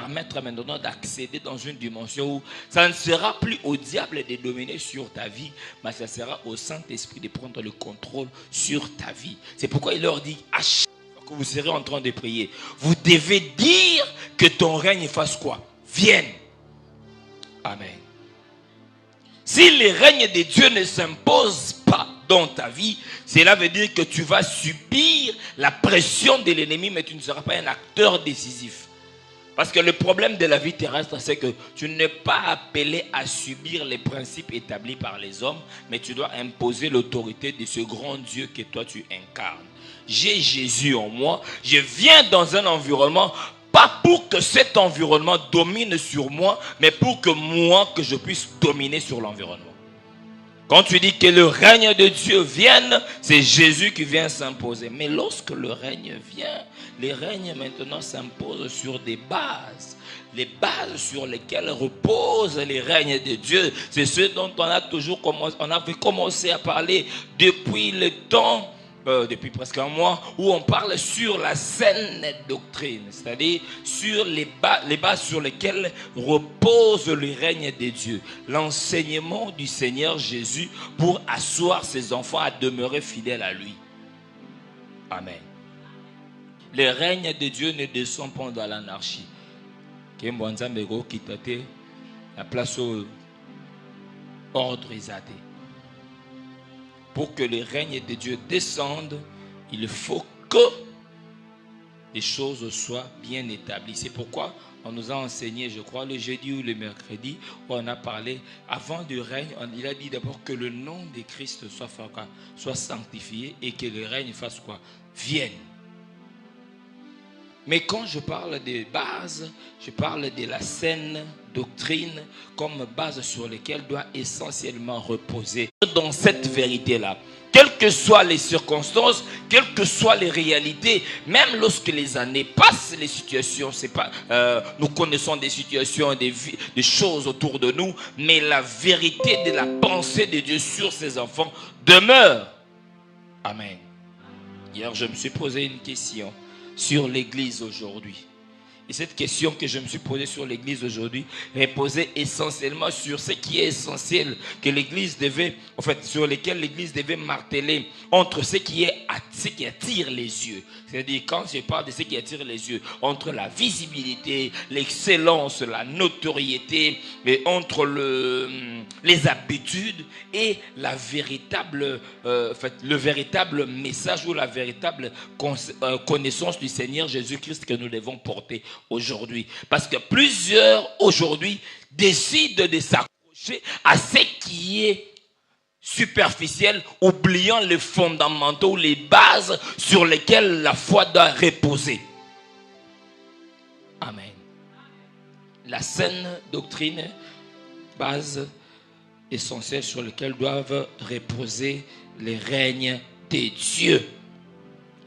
permettre maintenant d'accéder dans une dimension où ça ne sera plus au diable de dominer sur ta vie, mais ça sera au Saint-Esprit de prendre le contrôle sur ta vie. C'est pourquoi il leur dit, à chaque fois que vous serez en train de prier, vous devez dire que ton règne fasse quoi? Vienne. Amen. Si le règne de Dieu ne s'impose pas dans ta vie, cela veut dire que tu vas subir la pression de l'ennemi, mais tu ne seras pas un acteur décisif. Parce que le problème de la vie terrestre, c'est que tu n'es pas appelé à subir les principes établis par les hommes, mais tu dois imposer l'autorité de ce grand Dieu que toi tu incarnes. J'ai Jésus en moi, je viens dans un environnement, pas pour que cet environnement domine sur moi, mais pour que moi, que je puisse dominer sur l'environnement. Quand tu dis que le règne de Dieu vienne, c'est Jésus qui vient s'imposer. Mais lorsque le règne vient, les règnes maintenant s'imposent sur des bases. Les bases sur lesquelles reposent les règnes de Dieu, c'est ce dont on a toujours commencé à parler depuis le temps, depuis presque un mois, où on parle sur la saine doctrine, c'est-à-dire sur les bases sur lesquelles repose le règne de Dieu, l'enseignement du Seigneur Jésus pour asseoir ses enfants à demeurer fidèles à lui. Amen. Le règne de Dieu ne descend pas dans l'anarchie. La place au ordre isaté. Pour que le règne de Dieu descende, il faut que les choses soient bien établies. C'est pourquoi on nous a enseigné, je crois, le jeudi ou le mercredi, où on a parlé, avant du règne, il a dit d'abord que le nom de Christ soit sanctifié et que le règne fasse quoi? Vienne. Mais quand je parle des bases, je parle de la saine doctrine comme base sur laquelle doit essentiellement reposer. Dans cette vérité-là, quelles que soient les circonstances, quelles que soient les réalités, même lorsque les années passent, les situations, c'est pas, nous connaissons des situations, des choses autour de nous, mais la vérité de la pensée de Dieu sur ses enfants demeure. Amen. Hier, je me suis posé une question sur l'église aujourd'hui. Et cette question que je me suis posée sur l'église aujourd'hui reposait essentiellement sur ce qui est essentiel que l'église devait, en fait, sur lesquels l'église devait marteler entre ce qui attire les yeux. C'est-à-dire, quand je parle de ce qui attire les yeux, entre la visibilité, l'excellence, la notoriété, mais entre les habitudes et la véritable, le véritable message ou la véritable connaissance du Seigneur Jésus-Christ que nous devons porter aujourd'hui. Parce que plusieurs aujourd'hui décident de s'accrocher à ce qui est superficiel, oubliant les fondamentaux, les bases sur lesquelles la foi doit reposer. Amen. La saine doctrine, base essentielle sur lesquelles doivent reposer les règnes de Dieu.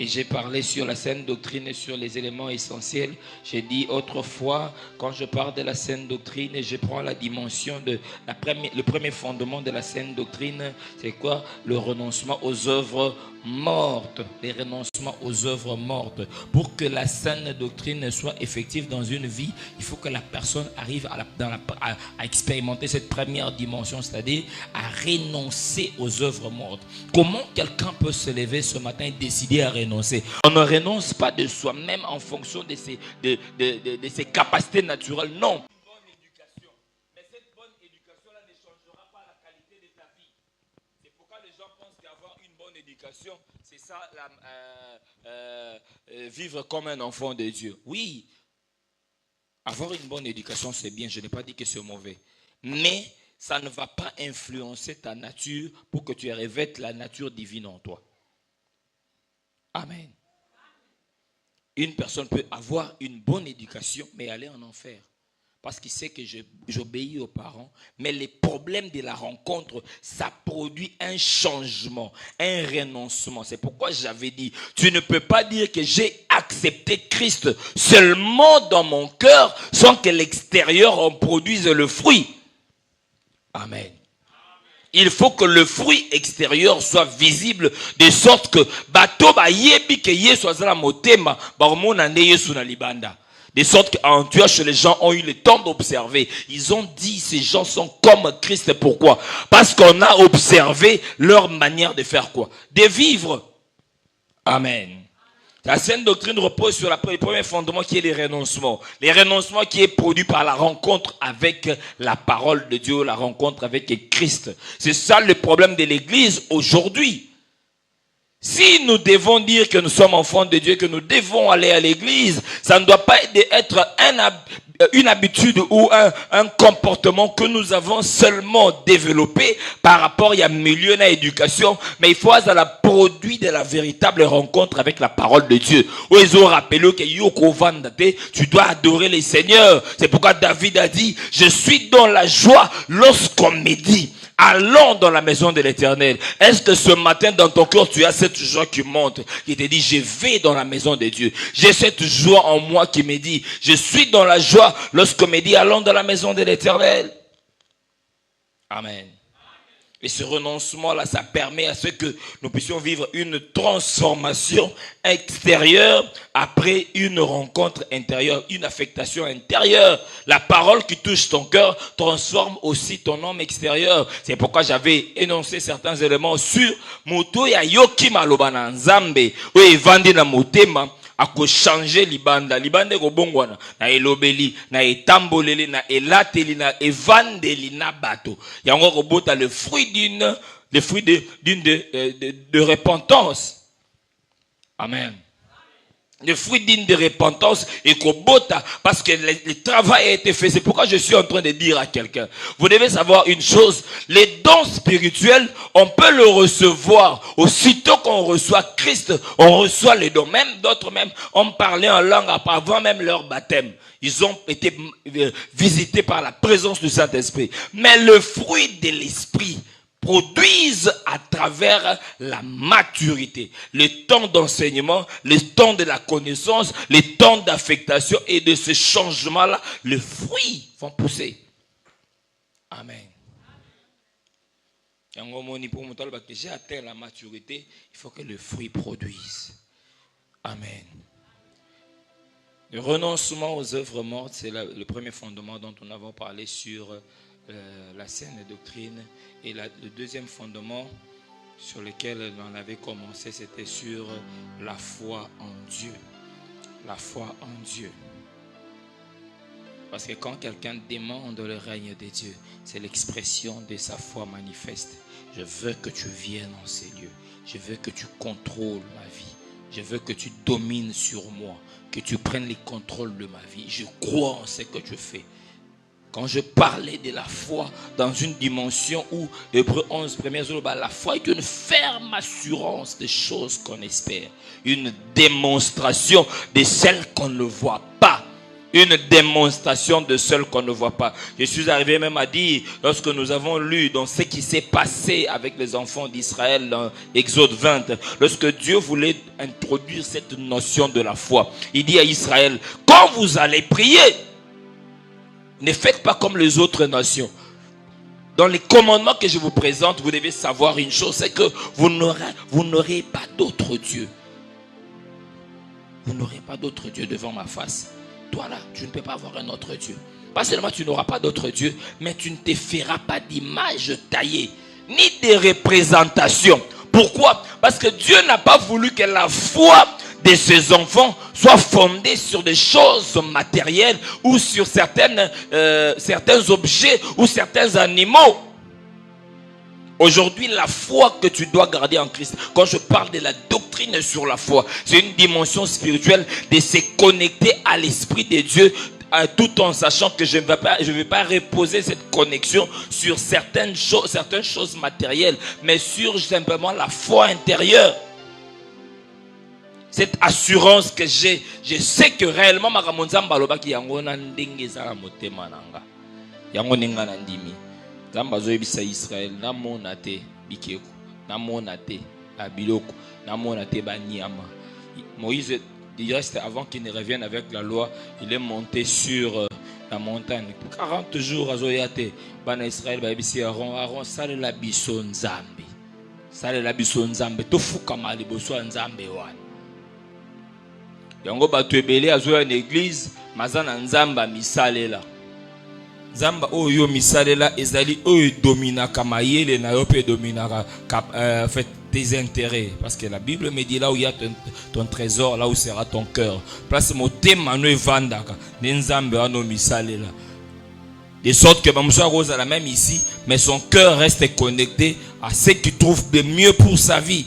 Et j'ai parlé sur la saine doctrine et sur les éléments essentiels. J'ai dit autrefois, quand je parle de la saine doctrine, je prends la dimension de le premier fondement de la saine doctrine, c'est quoi? Le renoncement aux œuvres mortes. Les renoncements aux œuvres mortes. Pour que la saine doctrine soit effective dans une vie, il faut que la personne arrive à expérimenter cette première dimension, c'est-à-dire à renoncer aux œuvres mortes. Comment quelqu'un peut se lever ce matin et décider à renoncer? On ne renonce pas de soi-même en fonction de ses capacités naturelles, non. C'est ça, vivre comme un enfant de Dieu. Oui, avoir une bonne éducation, c'est bien. Je n'ai pas dit que c'est mauvais. Mais ça ne va pas influencer ta nature pour que tu revêtes la nature divine en toi. Amen. Une personne peut avoir une bonne éducation, mais aller en enfer. Parce qu'il sait que j'obéis aux parents. Mais les problèmes de la rencontre, ça produit un changement, un renoncement. C'est pourquoi j'avais dit, tu ne peux pas dire que j'ai accepté Christ seulement dans mon cœur sans que l'extérieur en produise le fruit. Amen. Il faut que le fruit extérieur soit visible de sorte que bato ba yebi ke Yesu azala motema ba omona nde Yesu na libanda. De sorte qu'Antioche, les gens ont eu le temps d'observer. Ils ont dit, ces gens sont comme Christ. Pourquoi? Parce qu'on a observé leur manière de faire quoi? De vivre. Amen. La saine doctrine repose sur le premier fondement qui est les renoncements. Les renoncements qui est produit par la rencontre avec la parole de Dieu, la rencontre avec Christ. C'est ça le problème de l'Église aujourd'hui. Si nous devons dire que nous sommes enfants de Dieu, que nous devons aller à l'église, ça ne doit pas être une habitude ou un comportement que nous avons seulement développé par rapport à milieu à l'éducation, mais il faut être la produit de la véritable rencontre avec la parole de Dieu. Où ils ont rappelé que tu dois adorer les seigneurs. C'est pourquoi David a dit, je suis dans la joie lorsqu'on me dit, allons dans la maison de l'Éternel. Est-ce que ce matin dans ton cœur tu as cette joie qui monte, qui te dit je vais dans la maison de Dieu. J'ai cette joie en moi qui me dit je suis dans la joie lorsqu'on me dit allons dans la maison de l'Éternel. Amen. Et ce renoncement-là, ça permet à ce que nous puissions vivre une transformation extérieure après une rencontre intérieure, une affectation intérieure. La parole qui touche ton cœur transforme aussi ton homme extérieur. C'est pourquoi j'avais énoncé certains éléments sur Moto ya Yoki Malobana Nzambe, où Evandi na Motema. Ako changer libanda ko bongwana na elobeli na etamboleli na elateli na evandeli na bato yango ko bota le fruit de repentance. Amen. Le fruit digne de repentance et kobota parce que le travail a été fait. C'est pourquoi je suis en train de dire à quelqu'un, vous devez savoir une chose, les dons spirituels, on peut le recevoir aussitôt qu'on reçoit Christ, on reçoit les dons. Même d'autres même ont parlé en langue avant même leur baptême. Ils ont été visités par la présence du Saint-Esprit. Mais le fruit de l'Esprit produisent à travers la maturité, le temps d'enseignement, le temps de la connaissance, le temps d'affectation et de ce changement-là, les fruits vont pousser. Amen. Pour j'ai atteint la maturité, il faut que le fruit produise. Amen. Le renoncement aux œuvres mortes, c'est le premier fondement dont nous avons parlé sur la saine doctrine. Et le deuxième fondement sur lequel on avait commencé, c'était sur la foi en Dieu. La foi en Dieu. Parce que quand quelqu'un demande le règne de Dieu, c'est l'expression de sa foi manifeste. Je veux que tu viennes en ces lieux. Je veux que tu contrôles ma vie. Je veux que tu domines sur moi. Que tu prennes le contrôle de ma vie. Je crois en ce que tu fais. Quand je parlais de la foi dans une dimension où, Hébreux 11, la foi est une ferme assurance des choses qu'on espère. Une démonstration de celles qu'on ne voit pas. Une démonstration de celles qu'on ne voit pas. Je suis arrivé même à dire, lorsque nous avons lu dans ce qui s'est passé avec les enfants d'Israël dans Exode 20, lorsque Dieu voulait introduire cette notion de la foi, il dit à Israël, quand vous allez prier, ne faites pas comme les autres nations. Dans les commandements que je vous présente, vous devez savoir une chose, c'est que vous n'aurez pas d'autre Dieu. Vous n'aurez pas d'autre Dieu devant ma face. Toi là, tu ne peux pas avoir un autre Dieu. Pas seulement tu n'auras pas d'autre Dieu, mais tu ne te feras pas d'image taillée, ni de représentation. Pourquoi? Parce que Dieu n'a pas voulu que la foi de ses enfants soit fondée sur des choses matérielles ou sur certains objets ou certains animaux. Aujourd'hui, la foi que tu dois garder en Christ, quand je parle de la doctrine sur la foi, c'est une dimension spirituelle de se connecter à l'Esprit de Dieu, tout en sachant que je ne vais pas reposer cette connexion sur certaines choses matérielles, mais sur simplement la foi intérieure. Cette assurance que j'ai, je sais que réellement ma ramonzamba lobaki yango na ndenge za motema nanga. Yango ninga na ndimi. Zamba zo ebisa Israël na monate bikeko, na monate abiloko, na monate banyama. Moïse, il reste avant qu'il ne revienne avec la loi, il est monté sur la montagne. 40 jours à Zoyate, bana Israël ba ebisi Aaron sale la biso nzambe. Sale la biso nzambe tofuka mali boso nzambe wana. Yango bato ebele azoya na église, mazana nzamba misalela. Nzamba oyo misalela ezali oyo dominaka mayele na yo pe dominaka en fait tes intérêts, parce que la Bible me dit là où il y a ton trésor, là où sera ton cœur. Place motema no evandaka nzambe ano misalela. De sorte que Bamoussa Rose a la même ici, mais son cœur reste connecté à ce qu'il trouve de mieux pour sa vie.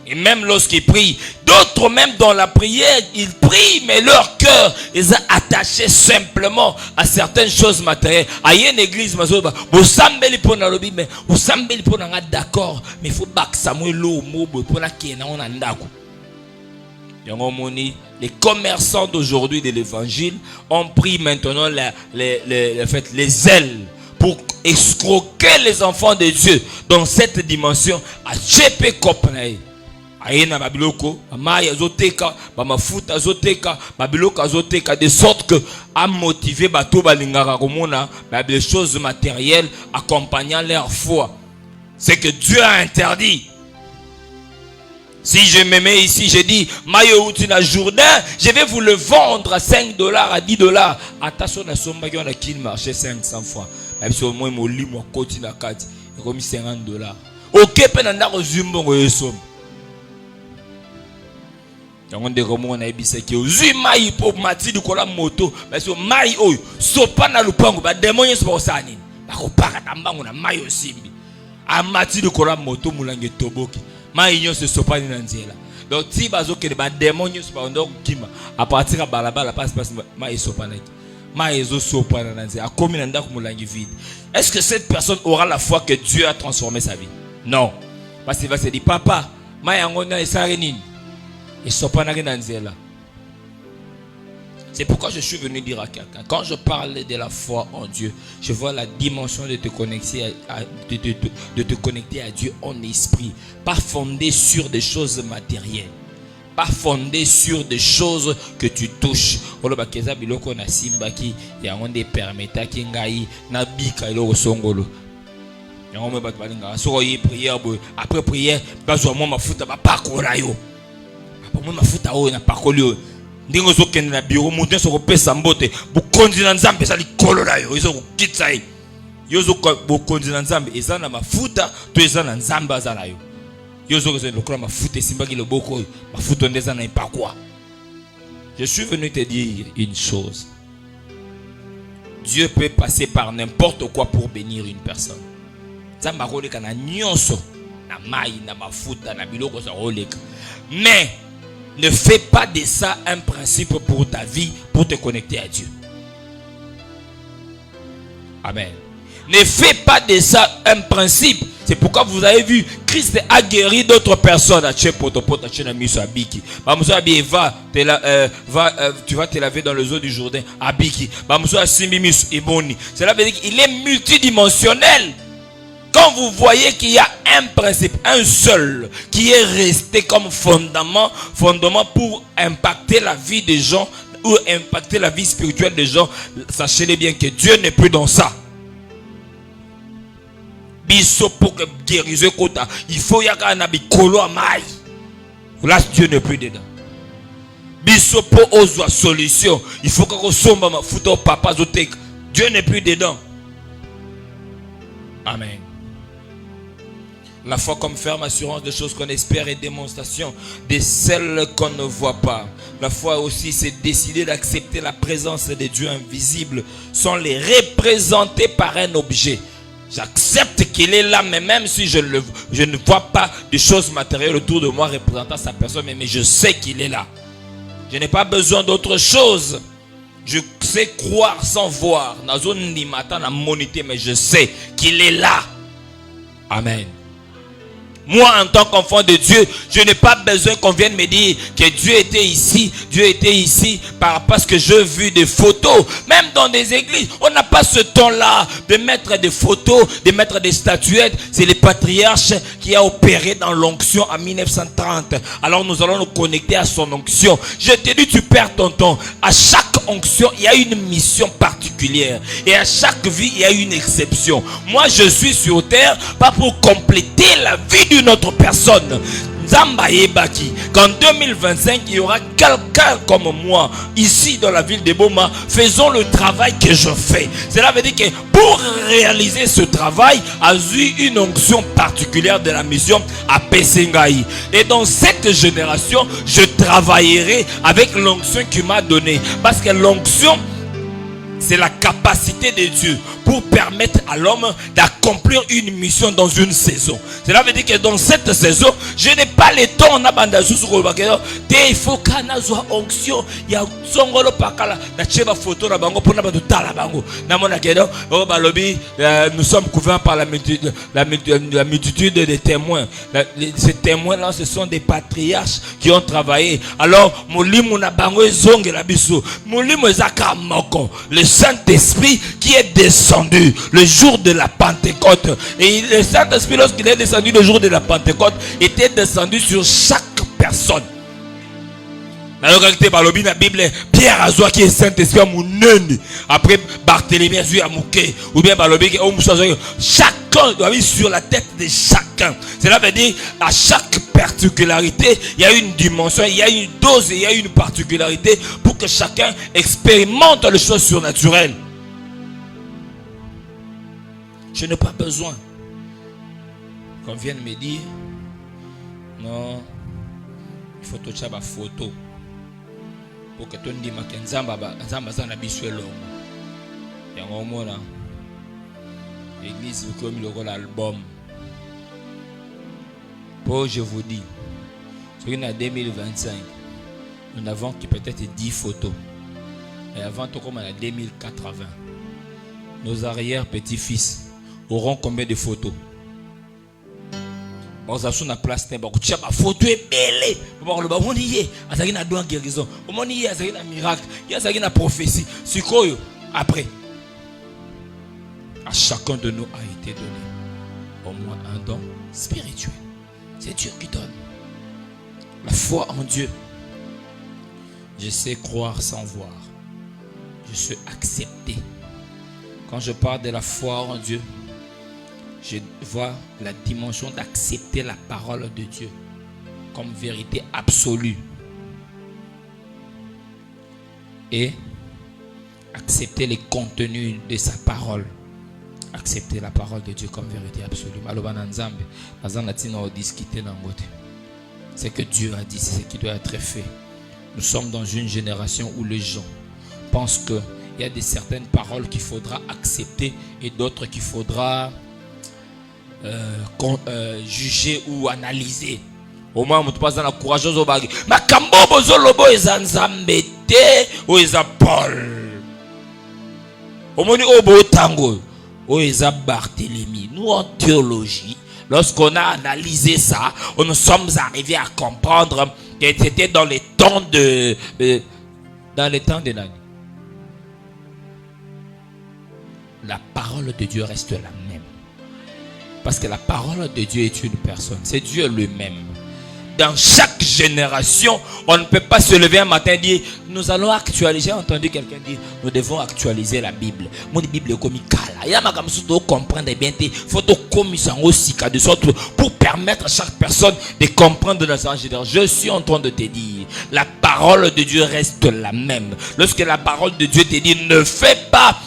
Et même lorsqu'ils prient, d'autres même dans la prière, ils prient, mais leur cœur est attaché simplement à certaines choses matérielles. À une église, vous sambeli pour na lobby, mais vous sambeli pour na d'accord, mais il faut que Samuel lo mobo pour la qui na on andako. Les commerçants d'aujourd'hui de l'évangile ont pris maintenant les ailes pour escroquer les enfants de Dieu dans cette dimension à chepe kopnae. Aïna babiloko, amaya zoteka, bamafuta zoteka, babiloko zoteka, de sorte que à motiver bato balingara komona les choses matérielles accompagnant leur foi. C'est que Dieu a interdit. Si je me mets ici, je dis, Mayo Outina Jourdain, je vais vous le vendre à $5, à $10. Attention, à son baguette, on a qui marché 500 fois. Même si au moins, mon lit, mon côté, la carte, il a mis $50. Ok, pendant que je me suis on dit comment on aébissé que aux maï pour mati du kola moto parce que maï oyo sopa na lupango ba démonie so sani ba ko para tambango na maï osimbi a mati du kola moto mulange toboki maï nyo se sopa ni nzela donc ti bazo ke ba démonie so ba ndo kima a partir à balabala passe maï sopa na maï zo sopa na nzela a komi na ndako mulange vide. Est-ce que cette personne aura la foi que Dieu a transformé sa vie? Non, parce qu'il va se dire papa maï ngona esare nini. C'est pourquoi je suis venu dire à quelqu'un, quand je parle de la foi en Dieu, je vois la dimension de te connecter de te connecter à Dieu en esprit, pas fondé sur des choses matérielles, pas fondé sur des choses que tu touches. Après prière, moi mafuta oyo na pakoli oyo ndingo zokende na bureau mutu so kopesa mbote bukonzi na nzambe za likolo na yo izo kokitsa yi yozo bukonzi na nzambe eza na mafuta to eza na nzambe za na yo yozo ko lokora mafuta esimbaki loboko oyo mafuta ndeza na ipakwa. Je suis venu te dire une chose. Dieu peut passer par n'importe quoi pour bénir une personne. Nzamba koleka na nyonso na mai na mafuta na biloko za koleka. Mais ne fais pas de ça un principe pour ta vie, pour te connecter à Dieu. Amen. Ne fais pas de ça un principe. C'est pourquoi vous avez vu, Christ a guéri d'autres personnes. Tu vas te laver dans les eaux du Jourdain. Cela veut dire qu'il est multidimensionnel. Quand vous voyez qu'il y a un principe, un seul, qui est resté comme fondement pour impacter la vie des gens ou impacter la vie spirituelle des gens, sachez bien que Dieu n'est plus dans ça. Pour guérir kota, il faut y avoir un bikolo à maille. Là, Dieu n'est plus dedans. Bisopo ozwa solution. Il faut que somba ma futo papa zotek. Dieu n'est plus dedans. Amen. La foi comme ferme assurance des choses qu'on espère et démonstration de celles qu'on ne voit pas. La foi aussi, c'est décider d'accepter la présence de Dieu invisible sans les représenter par un objet. J'accepte qu'il est là, mais même si je ne vois pas de choses matérielles autour de moi représentant sa personne, mais je sais qu'il est là. Je n'ai pas besoin d'autre chose. Je sais croire sans voir. Mais je sais qu'il est là. Amen. Moi, en tant qu'enfant de Dieu, je n'ai pas besoin qu'on vienne me dire que Dieu était ici parce que j'ai vu des photos. Même dans des églises, on n'a pas ce temps-là de mettre des photos, de mettre des statuettes. C'est le patriarche qui a opéré dans l'onction en 1930. Alors nous allons nous connecter à son onction. Je te dis, tu perds ton temps. À chaque onction, il y a une mission particulière. Et à chaque vie, il y a une exception. Moi, je suis sur terre, pas pour compléter la vie d'une autre personne. Nzamba Yebaki qu'en 2025 il y aura quelqu'un comme moi ici dans la ville de Boma faisant le travail que je fais. Cela veut dire que pour réaliser ce travail a eu une onction particulière de la mission à Pessengaï. Et dans cette génération je travaillerai avec l'onction qu'il m'a donnée, parce que l'onction c'est la capacité de Dieu pour permettre à l'homme d'accomplir une mission dans une saison. Cela veut dire que dans cette saison, je n'ai pas le temps. Il faut qu'on ait onction. Il y a songolo pakala na cheba photo na bango pour na bango tala bango. Na mona kedo o balobi nous sommes couverts par la multitude de témoins. Ces témoins là, ce sont des patriarches qui ont travaillé. Alors molimo na bango ezonge la biso. Molimo ezaka moko. Le Saint-Esprit qui est descendu le jour de la Pentecôte. Et le Saint-Esprit, lorsqu'il est descendu le jour de la Pentecôte, était descendu sur chaque personne. La localité par le la Bible, Pierre Azoua qui est Saint-Esprit à Mounene. Après Barthélemy Azoua à Mouké. Ou bien par le chacun doit vivre sur la tête de chacun. Cela veut dire à chaque particularité, il y a une dimension, il y a une dose, il y a une particularité pour que chacun expérimente les choses surnaturelles. Je n'ai pas besoin qu'on vienne me dire non, il faut toucher ma photo pour que tu me dises que Nzamba na biso elongo. Yango mona l'église comme le rôle album. Pour je vous dis, sur une 2025, nous n'avons que peut-être 10 photos. Et avant tout comme en 2080, nos arrière-petits-fils auront combien de photos? On a sur la place, on a ma photo est belle. On a dit, il y a une guérison. On a dit, il y a un miracle. Il y a une prophétie. C'est quoi après? À chacun de nous a été donné au moins un don spirituel. C'est Dieu qui donne. La foi en Dieu. Je sais croire sans voir. Je sais accepter. Quand je parle de la foi en Dieu, je vois la dimension d'accepter la parole de Dieu comme vérité absolue. Et accepter les contenus de sa parole. Accepter la parole de Dieu comme vérité absolue. C'est que Dieu a dit, c'est ce qui doit être fait. Nous sommes dans une génération où les gens pensent qu'il y a certaines paroles qu'il faudra accepter et d'autres qu'il faudra juger ou analyser. Au moins, on ne peut pas dans la courageuse au bague. Ma kambobo zolobo ezanzambete ou ezapol. Au moins, obo tango. Ou Barthélemy. Nous en théologie, lorsqu'on a analysé ça, nous sommes arrivés à comprendre que c'était dans les temps de l'année. La parole de Dieu reste la même. Parce que la parole de Dieu est une personne. C'est Dieu lui-même. Dans chaque génération, on ne peut pas se lever un matin et dire nous allons actualiser. J'ai entendu quelqu'un dire nous devons actualiser la Bible. Mon Bible est comme Kala. Il y a ma comme ça comprendre bien. Il faut comme ça aussi de sorte pour permettre à chaque personne de comprendre dans sa génération. Je suis en train de te dire la parole de Dieu reste la même. Lorsque la parole de Dieu te dit ne fais pas.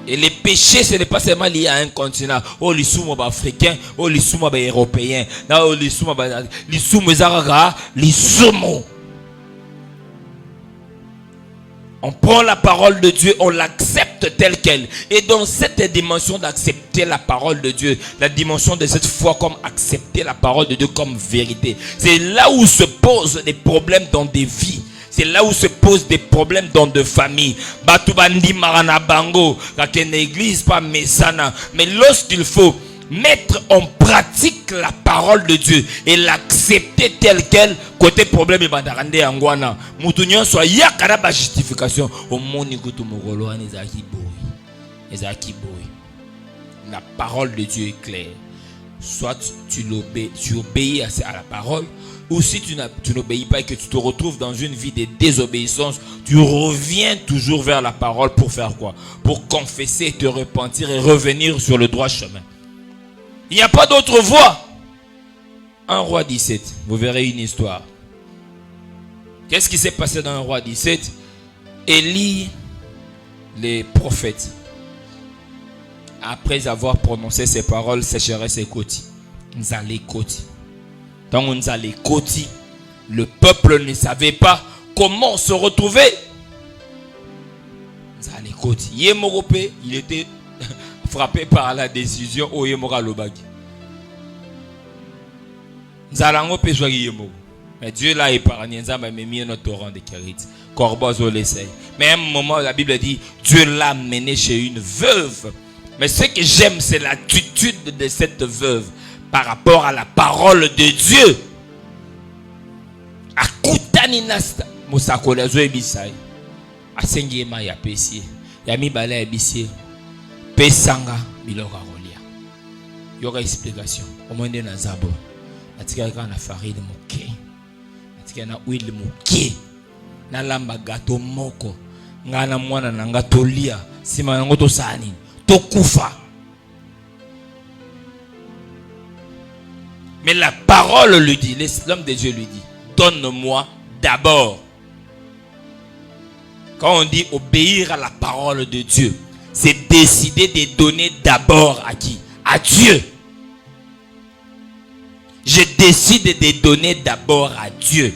Et les péchés, ce n'est pas seulement lié à un continent. Oh, les soumons africains, oh, les soumons européens, oh, les soumons zaraga, les soumons. On prend la parole de Dieu, on l'accepte telle qu'elle. Et dans cette dimension d'accepter la parole de Dieu, la dimension de cette foi comme accepter la parole de Dieu comme vérité, c'est là où se posent des problèmes dans des vies. C'est là où se posent des problèmes dans des familles. Batubandi marana bango, une église pas mesana. Mais lorsqu'il faut mettre en pratique la parole de Dieu et l'accepter telle qu'elle, côté problème bandarande angwana. Moutounion soit yakara ba justification. Au moni kutu mogolo anezaki boy. Ezaki boy. La parole de Dieu est claire. Soit tu obéis à la parole. Ou si tu n'obéis pas et que tu te retrouves dans une vie de désobéissance, tu reviens toujours vers la parole pour faire quoi? Pour confesser, te repentir et revenir sur le droit chemin. Il n'y a pas d'autre voie. 1 roi 17, vous verrez une histoire. Qu'est-ce qui s'est passé dans 1 roi 17? Élie, les prophètes, après avoir prononcé ces paroles, sécheresse et koti. Nzale koti. Dans Nzale koti, le peuple ne savait pas comment se retrouver. Nzale koti. Yemorope, il était frappé par la décision au Yemora Lobagi. Nzalango pe jogi Yemoro. Mais Dieu l'a épargné, il m'a mis un torrent de Kérit. Corbozo l'essaye. Mais à un moment, la Bible dit, Dieu l'a mené chez une veuve. Mais ce que j'aime, c'est l'attitude de cette veuve par rapport à la parole de Dieu. Akutani nasta. Musakole zo ebisai. Asengi ma ya pesi. Ya mi bala ebisi. Pesanga biloko rolia. Il y aura explication. Au moins de nazabo. Atika kana farine moke. Atika na huile moke. Na lamba gato moko. Ngana mwana na ngatolia. Sima nango to sani. To kufa. Mais la parole lui dit, l'homme de Dieu lui dit, donne-moi d'abord. Quand on dit obéir à la parole de Dieu, c'est décider de donner d'abord à qui? À Dieu. Je décide de donner d'abord à Dieu.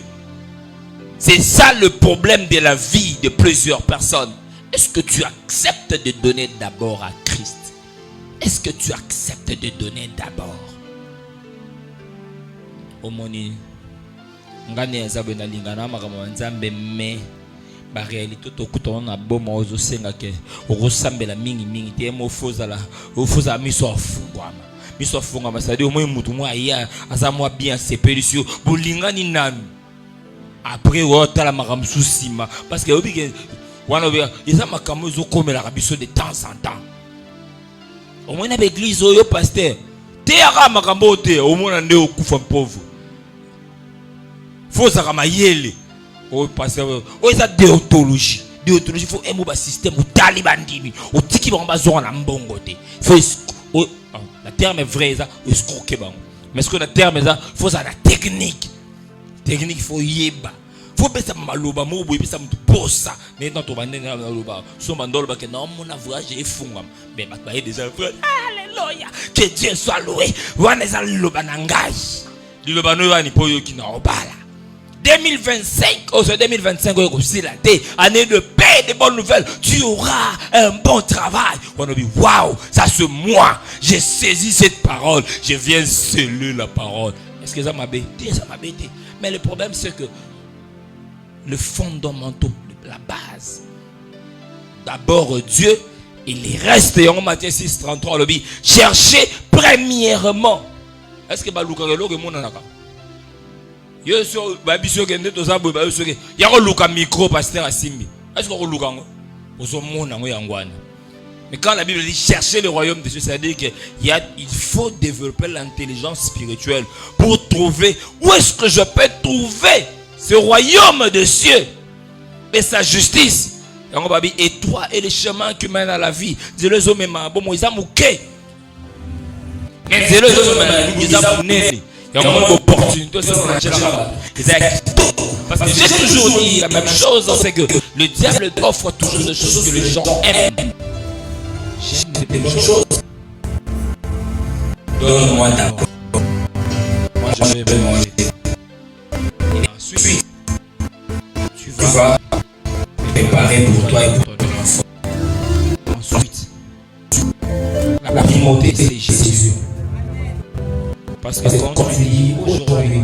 C'est ça le problème de la vie de plusieurs personnes. Est-ce que tu acceptes de donner d'abord à Christ? Est-ce que tu acceptes de donner d'abord? Omoni ngani ezabena lingana makambo nzambe me ba réalité to kutona boma ozo senga ke okosambela mingi te mofozala ofoza miso afungwa ça dit au moins mutu mwa ya azamwa bien sepelisi bolingani nami après otala makambo susima parce que obike wana obika isa makambo zo komela biso de temps en temps au moins na l'église oyo pasteur te yaka makambo te au moins nde okufa pauvre. Faut ça ramayele. Oh pasteur, oh ça déontologie. Déontologie faut aimer ba système ou talibandini. Ou tiki ba bazon na mbongo te. Faut la terme est vrai ça, escroquer ba. Mais ce que la terme ça, faut ça la technique. Technique faut yeba. Faut pesa maloba mo boy pesa mtu posa. Mais dans ton bandé na maloba. So mandolo ba que non mon avrage est fungam. Mais ba ba déjà frère. Alléluia. Que Dieu soit loué. Wana za loba na ngai. Liloba no ya ni poyo kina obala. 2025, oh, c'est 2025, année de paix, de bonnes nouvelles. Tu auras un bon travail. On a dit, waouh, ça c'est moi. J'ai saisi cette parole. Je viens sceller la parole. Est-ce que ça m'a bêté? Ça m'a bêté. Mais le problème, c'est que le fondamental, la base, d'abord Dieu, il reste. En Matthieu 6, 33, le dit, cherchez premièrement. Est-ce que Baloukarelo est mon anaka? Yo so ba biso kende to za bo ba so ke ya ko luka micro pasteur Asimbi. Est-ce qu'on luka ngo? Ozo mona ngo yangwana. Mais quand la Bible dit chercher le royaume de Dieu, ça veut dire que il faut développer l'intelligence spirituelle pour trouver où est-ce que je peux trouver ce royaume de Dieu et sa justice. Et toi et les chemins qui mènent à la vie. Dis-le hommes ma bon ils amouké. Dis-le hommes ils amouné. Il y a une opportunité parce que j'ai toujours dit la même chose, c'est que le diable offre toujours des choses que les gens aiment. J'aime des bonnes choses. Donne-moi d'abord. Moi je vais manger. Et ensuite, tu vas préparer pour toi et pour ton enfant. Ensuite, la primauté c'est Jésus. Parce que quand tu dis aujourd'hui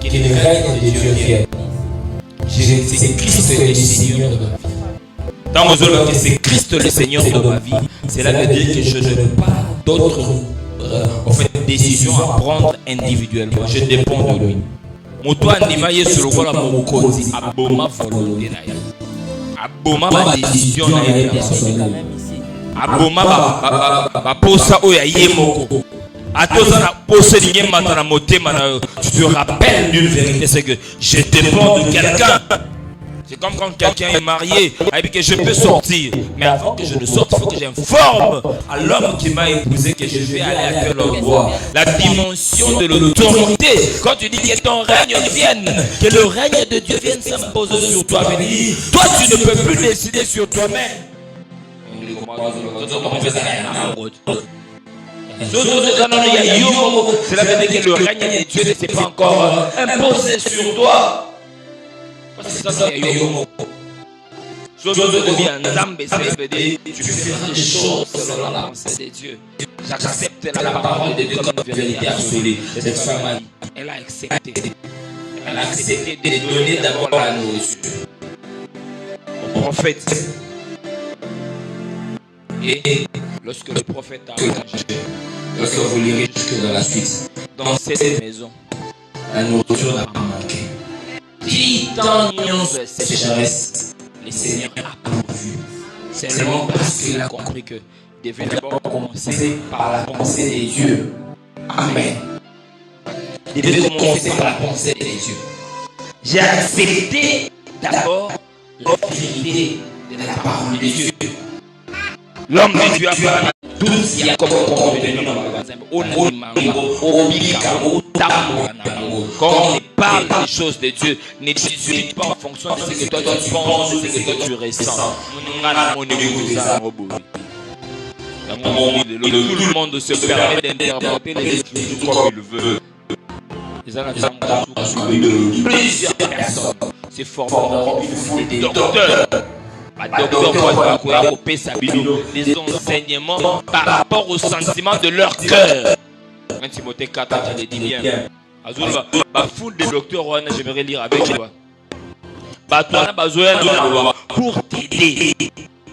que le règne de Dieu vient, c'est Christ le Seigneur de ma vie. Dans mon zone, que c'est Christ le Seigneur de ma vie, cela veut dire que je n'ai pas d'autres décisions à prendre individuellement. Je dépends de lui. Mon toit animé sur le voile à mon côté, à Boma volonté, à Boma ma décision, à Boma ma posa oya yemoko. Tu te rappelles d'une vérité, c'est que je dépends de quelqu'un. C'est comme quand quelqu'un est marié et que je peux sortir. Mais avant que je ne sorte, il faut que j'informe à l'homme qui m'a épousé que je vais aller à quel endroit. La dimension de l'autorité. Quand tu dis que ton règne vienne, que le règne de Dieu vienne s'imposer sur toi. Toi, tu ne peux plus décider sur toi-même. Cela veut dire que le règne de Dieu ne s'est pas encore imposé sur toi. Parce que ça, c'est Yomo. Chose de bien, Zambé, cela veut dire tu feras des choses selon la pensée de Dieu. J'accepte la parole de Dieu comme une vérité absolue. Cette femme, elle a accepté. Elle a accepté de donner d'abord la nourriture au prophète. Et lorsque le prophète a engagé, lorsque vous lirez jusque dans la suite, dans cette maison, la nourriture n'a pas manqué. 10 ans de sécheresse, le Seigneur a pourvu. Seulement parce qu'il a compris que devait d'abord commencer par la pensée des dieux. Amen. Il devait commencer par la pensée des dieux. J'ai accepté d'abord la vérité de la parole de Dieu. L'homme de Dieu a parlé. Tout ce qui a comme contenu dans le magasin. Quand on parle des choses de Dieu, ne discute pas en fonction de ce que toi tu penses, de ce que toi tu ressens. Tout le monde se permet d'interpréter les Écritures comme il veut. Plusieurs personnes se formeront des docteurs. Des enseignements par rapport aux sentiments de leur cœur. Timothée 4, je le dis bien. Foule de docteurs, j'aimerais lire avec toi. Pour t'aider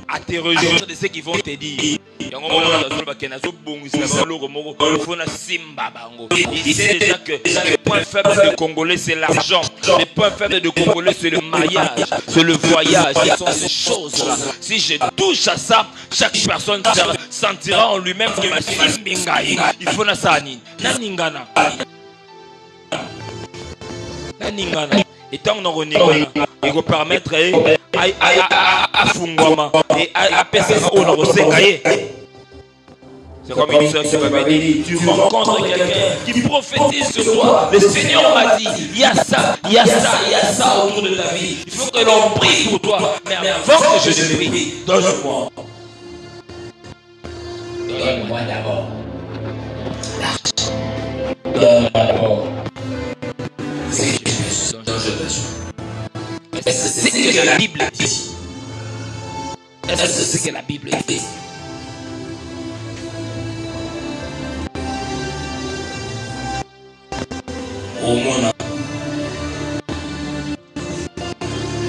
à te rejoindre de ceux qui vont te dire. Il sait déjà que le point faible des Congolais c'est l'argent. Le point faible des Congolais c'est le mariage, c'est le voyage. Ce sont ces choses-là. Si je touche à ça, chaque personne sentira en lui-même que il faut na sani. Naningana. Et tant qu'on il va permettre à Fungoma et à personne au Norosengaye. C'est comme une soeur qui m'a dit, tu rencontres quelqu'un qui prophétise sur toi. Le Seigneur m'a dit, il y a ça, il y a ça, il y a ça autour de ta vie. Il faut que l'on prie pour toi. Mais avant que je ne prie, donne-moi. Donne-moi d'abord l'argent. Donne-moi d'abord ce dont je besoin. Est-ce que c'est ce que la Bible dit? Est-ce que c'est ce que la Bible dit? Au moins,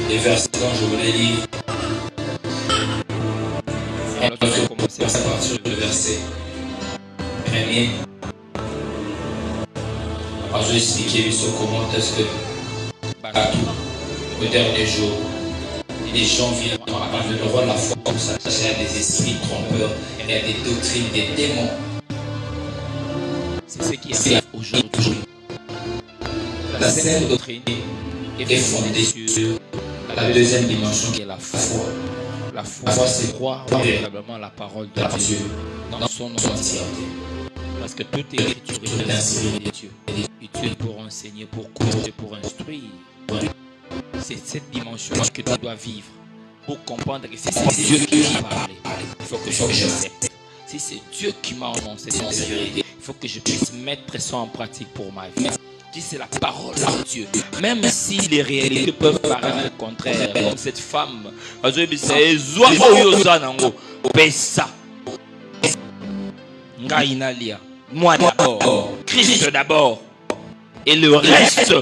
les versets dont je voulais lire. On va commencer à partir du verset premier. Alors, je vais expliquer comment est-ce que partout, au dernier jour, les gens abandonneront la foi pour s'attacher à des esprits trompeurs et à des doctrines des démons. C'est ce qui arrive aujourd'hui. La saine doctrine est fondée sur la deuxième dimension qui est la foi. La foi, c'est croire véritablement à la parole de Dieu dans son entièreté. Parce que toute écriture est inspirée de Dieu. Utile pour enseigner, pour corriger, pour instruire. C'est cette dimension que tu dois vivre pour comprendre que si c'est Dieu qui m'a parlé, il faut que j'accepte. Si c'est Dieu qui m'a annoncé cette vérité, il faut que je puisse mettre ça en pratique pour ma vie. Si c'est la parole de Dieu, même si les réalités peuvent paraître contraires, comme cette femme, moi d'abord, Christ d'abord, et le reste,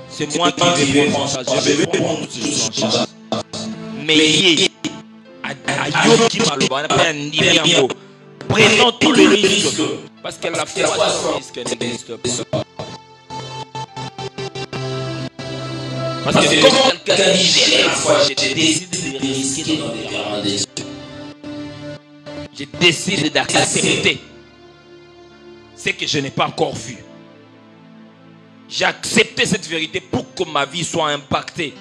c'est moi qui vais prendre en charge. Je vais prendre toutes ces choses en charge. Mais prenons tout le risque, parce que la foi risque n'existe pas. Parce que comme quelqu'un dit j'ai la foi, j'ai décidé de risquer dans les regards des yeux. J'ai décidé d'accepter ce que je n'ai pas encore vu. J'ai accepté cette vérité pour que ma vie soit impactée.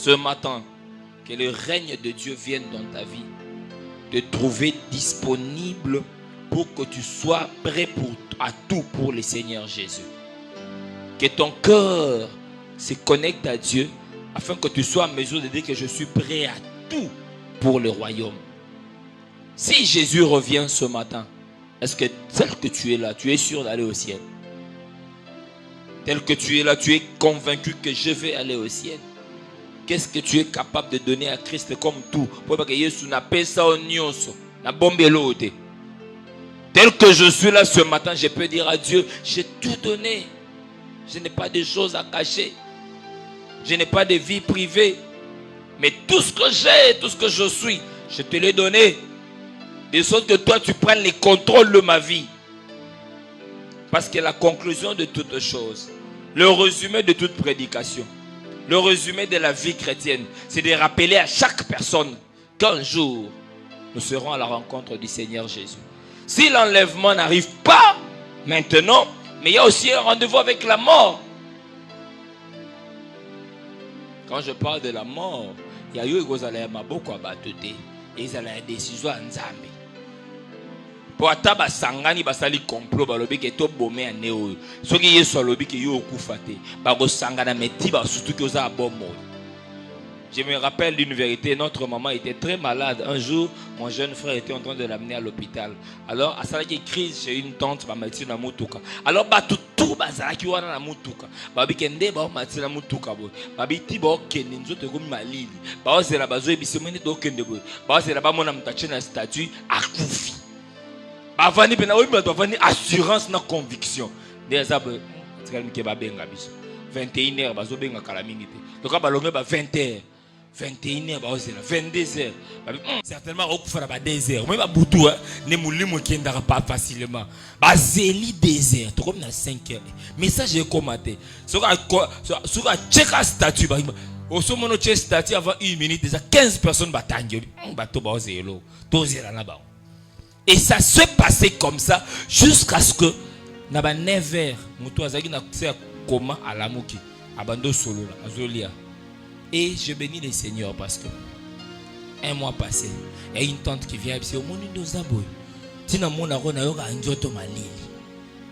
ce matin, que le règne de Dieu vienne dans ta vie, te trouver disponible pour que tu sois prêt à tout pour le Seigneur Jésus. Que ton cœur se connecte à Dieu afin que tu sois en mesure de dire que je suis prêt à tout pour le royaume. Si Jésus revient ce matin, est-ce que tel que tu es là, tu es sûr d'aller au ciel? Tel que tu es là, tu es convaincu que je vais aller au ciel? Qu'est-ce que tu es capable de donner à Christ comme tout? Tel que je suis là ce matin, je peux dire à Dieu, j'ai tout donné. Je n'ai pas de choses à cacher. Je n'ai pas de vie privée. Mais tout ce que j'ai, tout ce que je suis, je te l'ai donné. De sorte que toi, tu prennes le contrôle de ma vie. Parce que la conclusion de toute chose, le résumé de toute prédication, le résumé de la vie chrétienne, c'est de rappeler à chaque personne qu'un jour, nous serons à la rencontre du Seigneur Jésus. Si l'enlèvement n'arrive pas maintenant, mais il y a aussi un rendez-vous avec la mort. Quand je parle de la mort, il y a eu beaucoup et ils allaient décision en Zambie. Pour ataba sangani basali complot balobi ke to bomé aneo. Soki yeso alobi ke yo okufate. Ba go sangana meti ba surtout que oza bomo. Je me rappelle d'une vérité, notre maman était très malade. Un jour, mon jeune frère était en train de l'amener à l'hôpital. Alors, à ça qui crise chez une tante, ba meti na mutuka. Alors ba tout bazala ki wana na mutuka. Ba bi kende ba mati na mutuka bo. Ba bi ti ba kende nzoto ko malili. Ba ozela bazo ebisemene do kende bo. Ba ozela ba mona mutache na statut akufi. Avani pena oui mais avani assurance na conviction. Des abes que ba benga biso. 21h bazo benga kala minute. Donc ba longe ba 20h. 21h ba ozela 22h. Certainement okufa ba 2h. Moi ba butu ne mulimo kendaka pas facilement. Ba zeli 2h, to comme na 5h. Message est commenté. Soka check statut ba oso mono check statut avant 1 minute déjà 15 personnes batangi. Ba to ba ozelo. To zela na ba. Et ça se passait comme ça jusqu'à ce que naba 9h mutu azaki na comment à la muki abando solo la azolia. Et je bénis le Seigneur parce que un mois passé, il y a une tante qui vient ici au monde de Zaboy. Tina mona rona yoka njoto malili.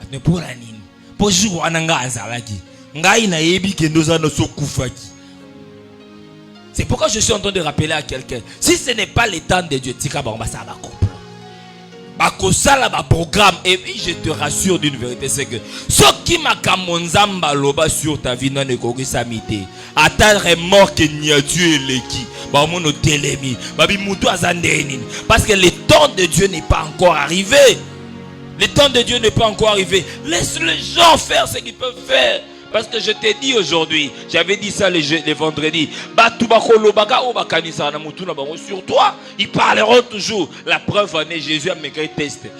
Atne pour la nini. Pour jour ananga azalaki. Ngai na yebi kendo za no sokufaki. C'est pourquoi je suis en train de rappeler à quelqu'un, si ce n'est pas le temps de Dieu, tika ba ça va comprendre. Bakosala ba programme et puis je te rassure d'une vérité, c'est que ce qui m'a kamonzamba loba sur ta vie non ekoki samité atteindre mort que nia Dieu eleki ba mono telemi babi mutu azandeni parce que le temps de Dieu n'est pas encore arrivé. Le temps de Dieu n'est pas encore arrivé. Laisse les gens faire ce qu'ils peuvent faire. Parce que je t'ai dit aujourd'hui, j'avais dit ça les vendredis, sur toi, ils parleront toujours. La preuve en est, Jésus a méga test. Est-ce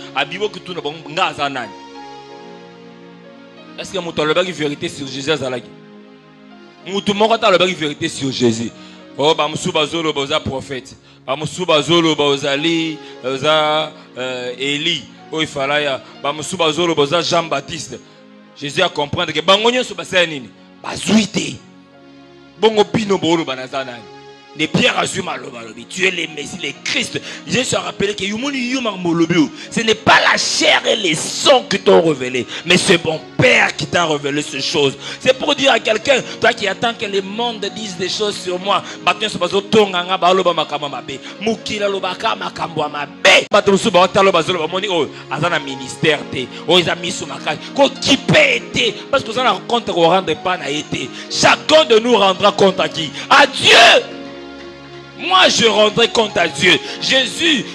que vous avez une vérité sur Jésus? Vous avez une vérité sur Jésus. Oh, Bamsou Bazolo, Boza prophète. Bamsou Bazolo, Bozali, Eli, Oifalaya, Bamsou Bazolo, Boza Jean-Baptiste. Jésus a compris que bangonyo so basanini bazuite bongo pino bolo banazana ne Pierre azuma lobalobi tu es le Messie le Christ. Jésus se rappelé que yumoni yuma molobio ce n'est pas la chair et les sangs qui t'ont révélé mais c'est mon Père qui t'a révélé ces choses. C'est pour dire à quelqu'un, toi qui attends que le monde dise des choses sur moi, batin so bazo tonganga baloba makama mabe mukila lobaka makambo mabe bato so ba talo bazolo moni oh azana ministère te oh ils a mis sur ma case ko qui pété parce que ça na compte qu'on rendre pas na été. Chacun de nous rendra compte à qui? À Dieu. Moi je rendrai compte à Dieu. Jésus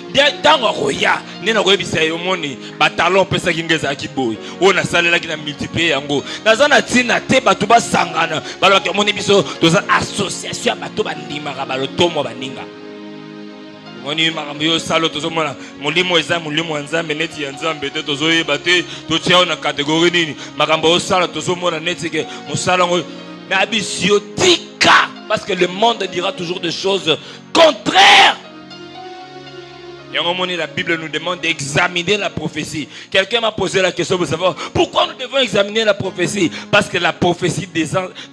dans roya nena ko ebisa yo moni batalon pesa kingeza kiboy ona salela kina multiplier yango nazana tina te batu ba sangana balo ke moni biso toza association batu bandima balo tomo baninga moni makambo yo salo tozo mona molimo eza molimo nzambe neti ya nzambe te tozo yeba te to tia na catégorie nini makambo yo sala tozo mona neti ke musala ngo na bisio tika. Parce que le monde dira toujours des choses contraires. Et au moment où la Bible nous demande d'examiner la prophétie. Quelqu'un m'a posé la question de savoir pourquoi nous devons examiner la prophétie. Parce que la prophétie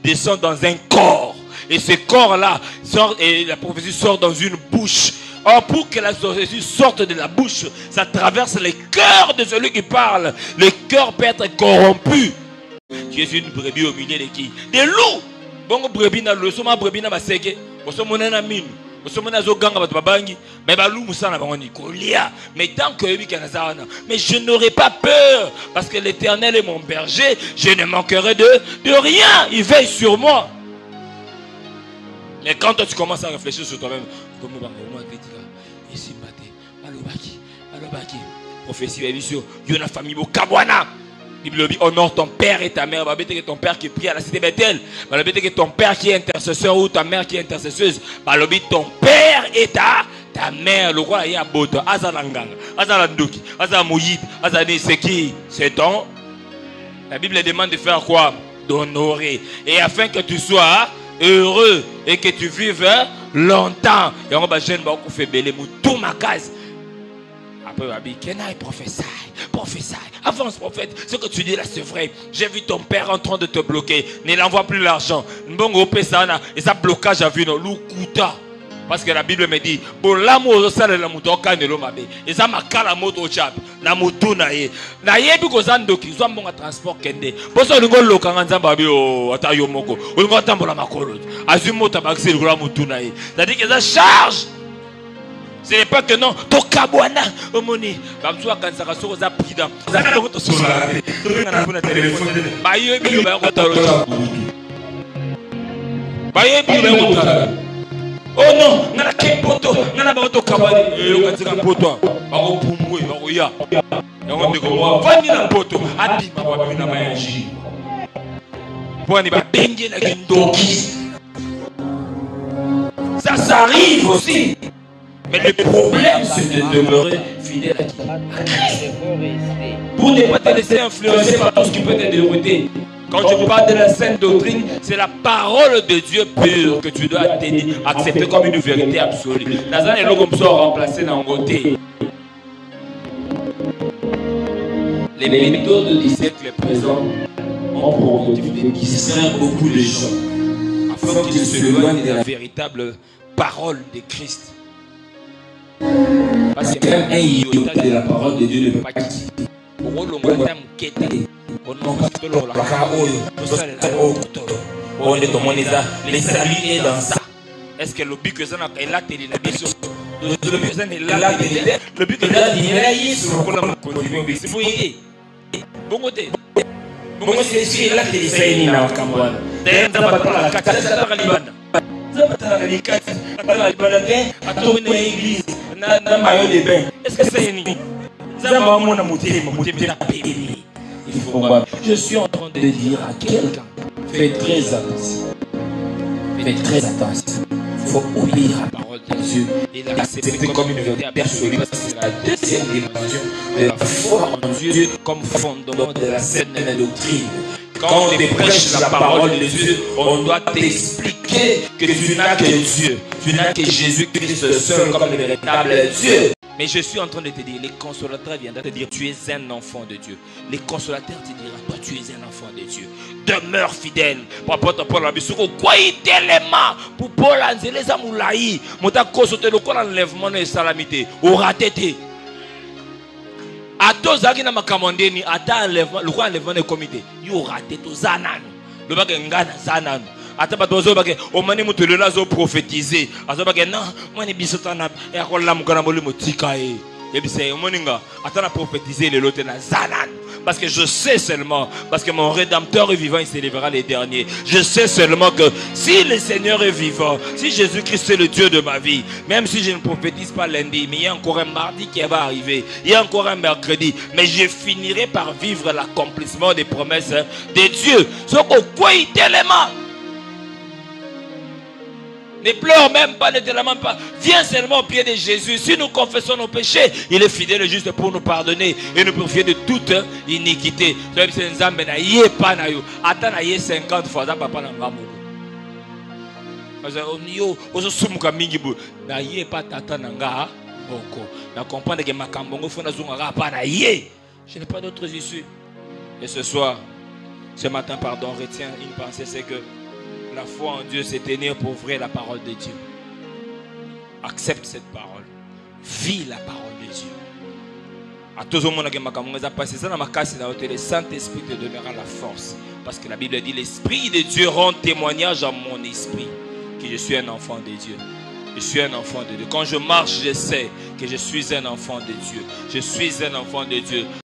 descend dans un corps. Et ce corps-là sort, et la prophétie sort dans une bouche. Or, pour que la prophétie sorte de la bouche, ça traverse le cœur de celui qui parle. Le cœur peut être corrompu. Tu es une brebis au milieu de qui? Des loups. Bon, brebis na le soma brebis na baseke. Osomona na mine. Osomona zo ganga bato babangi. Mais balou musana bangoni kolia. Mais tant que lui kanazana. Mais je n'aurai pas peur parce que l'Éternel est mon berger. Je ne manquerai de rien. Il veille sur moi. Mais quand toi tu commences à réfléchir sur toi-même, comme ici malobaki, prophétie sur Yona famille Kabwana. Bible dit honore ton père et ta mère. Bah que ton père qui prie à la cité Bethel. Bah que ton père qui est intercesseur ou ta mère qui est intercesseuse. Bah ton père et ta mère. Le roi est à Boto. Azalanganga, Azalandoki, Azamouyid, Azaneseki. C'est ton. La Bible demande de faire quoi? D'honorer. Et afin que tu sois heureux et que tu vives longtemps. Et on va jeune beaucoup fait belé tout ma case. Après, Kenai prophète, avance prophète, ce que tu dis là c'est vrai. J'ai vu ton père en train de te bloquer. Ne l'envoie plus l'argent. Mbongo pesana et ça blocage a vu no lukuta. Parce que la Bible me dit, pour l'amour ça le muto kanelo mabe. Et ça m'a kala moto chap. Na mutu na ye. Na ye bi ko zando ki zo mbonga transport kende. Boso lingo lokanga nzamba bi o atayo moko. Lingo tambola makolo. Azumo tabaxi le mutu na ye. C'est-à-dire que ça charge. Ce n'est pas que non, ton kabouana, omoni, bamsua kansaka soko za prida. Za ka to sola. To ngana kuna téléphone. Ba ye bi ba ko talo. Ba ye bi ba ko talo. Oh non, ngana ke poto, ngana ba to kabali. Yo katsika poto. Ba ko pumwe, ba ko ya. Yango ndiko wa vani na poto, abi ba ba na mayanji. Poni ba bengi na kindoki. Ça arrive aussi. Mais le problème, c'est de demeurer fidèle à Christ. Pour ne pas te laisser influencer par tout ce qui peut te dérouter. Quand je parle de la sainte doctrine, c'est la parole de Dieu pure que tu dois accepter comme une vérité absolue. Nazan et l'homme sont remplacés dans le côté. Les méthodes du siècle présent ont pour objectif de distraire beaucoup de gens afin qu'ils s'éloignent de la véritable parole de Christ. Parce que même un iota de la parole de Dieu ne peut pas quitter. Les saluts est dans ça. Est-ce que le but que ça est là, t'es là, bien sûr. Le but que ça est là, le but que ça est là, il est sur le colonne. C'est pour aider. Bon côté. Bon côté, c'est là que les saïnis n'ont qu'à moi. D'ailleurs, ça va pas la carte, ça va pas la libane. Ça va pas la carte, ça va la libane. À tourner dans l'église. Est-ce que c'est une Je suis en train de dire à quelqu'un, fais très attention. Fais très attention. Il faut obéir à la parole de Dieu et l'accepter comme une vérité absolue parce que c'est la deuxième dimension de la foi en Dieu comme fondement de la saine doctrine. Quand on te prêche la parole de Dieu, on doit t'expliquer que tu n'as que Dieu. Tu n'as que Jésus-Christ seul comme le véritable Dieu. Mais je suis en train de te dire, les consolateurs viendront te dire, tu es un enfant de Dieu. Les consolateurs te diront, toi tu es un enfant de Dieu. Demeure fidèle. Pour apporter Paul la bisouko, quoi il t'élèma pour Paul anzele zamoulaï. Mota kosote le quoi l'enlèvement et salamité. Au raté. Ato zaki na makamondeni ata enlèvement, le quoi enlèvement de comité. Yo raté to zanan. Le bague ngana zanan. Ata batozo bake omani mutelo lazo prophétiser azo bake non moni bisotana e akola mukana moli motika e ebise omoninga ata na prophétiser le lote na zanan parce que je sais seulement parce que mon rédempteur est vivant, il s'élèvera les derniers. Je sais seulement que si le Seigneur est vivant, si Jésus-Christ est le Dieu de ma vie, même si je ne prophétise pas lundi, mais il y a encore un mardi qui va arriver, il y a encore un mercredi, mais je finirai par vivre l'accomplissement des promesses de Dieu. Ce quoi il t'élément. Ne pleure même pas, ne te lamente pas. Viens seulement au pied de Jésus. Si nous confessons nos péchés, il est fidèle et juste pour nous pardonner et nous purifier de toute iniquité. C'est 50 fois. Je n'ai pas d'autres issues. Et ce soir, ce matin, pardon, retiens une pensée, c'est que La foi en Dieu, c'est tenir pour vrai la parole de Dieu. Accepte cette parole. Vis la parole de Dieu. À tous les monde qui m'a passé ça dans ma casse, le Saint-Esprit te donnera la force. Parce que la Bible dit, l'Esprit de Dieu rend témoignage à mon esprit que je suis un enfant de Dieu. Je suis un enfant de Dieu. Quand je marche, je sais que je suis un enfant de Dieu. Je suis un enfant de Dieu.